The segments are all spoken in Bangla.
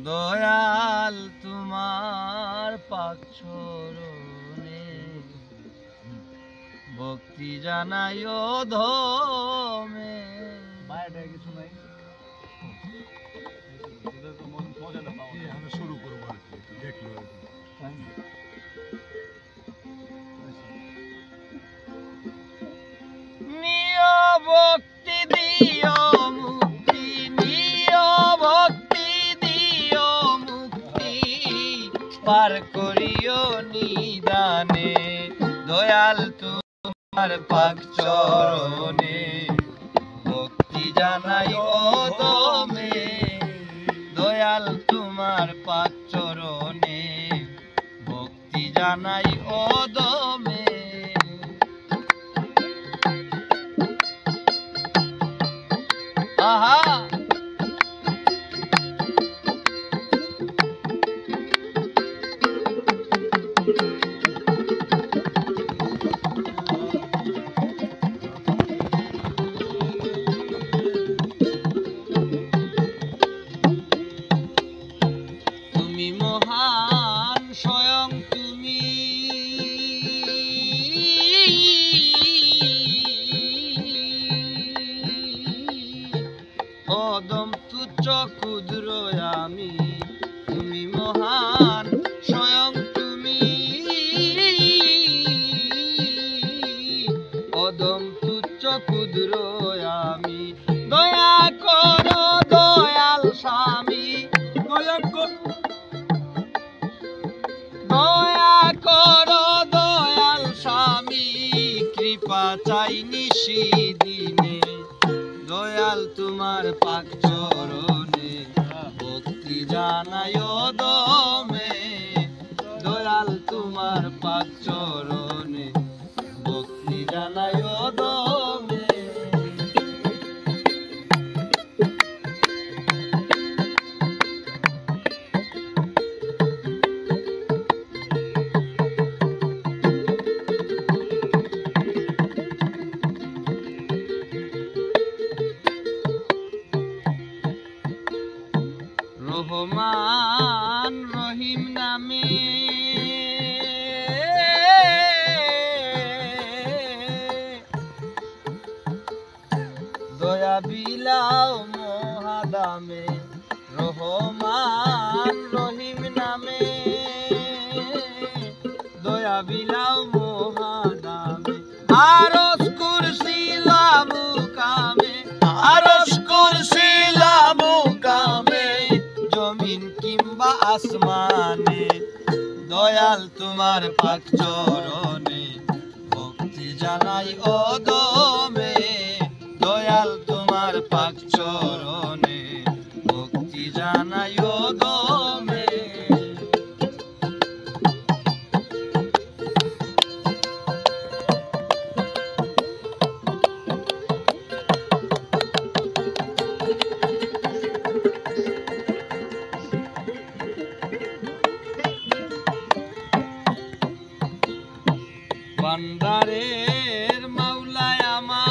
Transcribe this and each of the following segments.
দয়াল তোমার পাক চরণে ভক্তি জানাই অধমে। বাইরে কিছু নাই, আমরা শুরু করবো আর কি, দেখলো আর কি। নিয় ভক্তি দিও মুক্তি, নিয় ভক্তি দিও মুক্তি, পার করিও নিদানে। দয়াল তোমার পাক চরণে ভক্তি জানাই অধমে। দয়াল তোমার পাক চরণে ভক্তি জানাই অধমে। আহা তুমি মহান স্বয়ং তুমি, অদম তুচ্ছ ক্ষুদ্র আমি। তুমি মহান স্বয়ং তুমি, অদম তুচ্ছ ক্ষুদ্র আমি। দয়া করো দয়াল স্বামী, দয়া করো দয়াল স্বামী, কৃপা চাই নিশিদিনে। দয়াল তোমার পাক চরণে ভক্তি জানাই অধমে। দয়াল তোমার পাক চরণে ভক্তি জানাই অধমে। রহমান রহিম নামে দয়া বিলাও মহাদামে। রহমান রহিম নামে দয়া বিলাও মহাদামে। আরশ কুরসি লাবু কামে, আরশ কুরসি লাবু কামে, জমিন কিংবা আসমানে। দয়াল তোমার পাক চরণে ভক্তি জানাই অধমে। দয়াল তোমার পাক চরণে ভক্তি জানাই অধমে। বান্দারের মাওলায় আমার,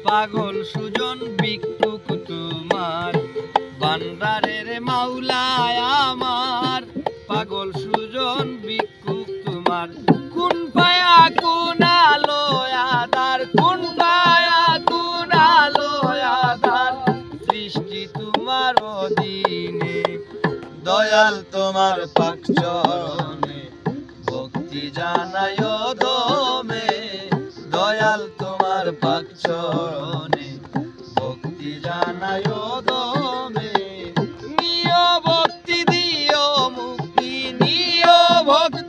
পাগল সুজন ভিক্ষুক তোমার। বান্দারের মাওলায় আমার, পাগল সুজন ভিক্ষুক তোমার। কোন পায়া কোন আলো আধার, কোন পায়া কোন আলো আধার, সৃষ্টি তোমার অধীনে। দয়াল তোমার পাক চরণে ভক্তি জানাই অধমে। দয়াল তোমার পাক চরণে ভক্তি জানাই অধমে। নিয় ভক্তি দিও মুক্তি, নিয় ভক্তি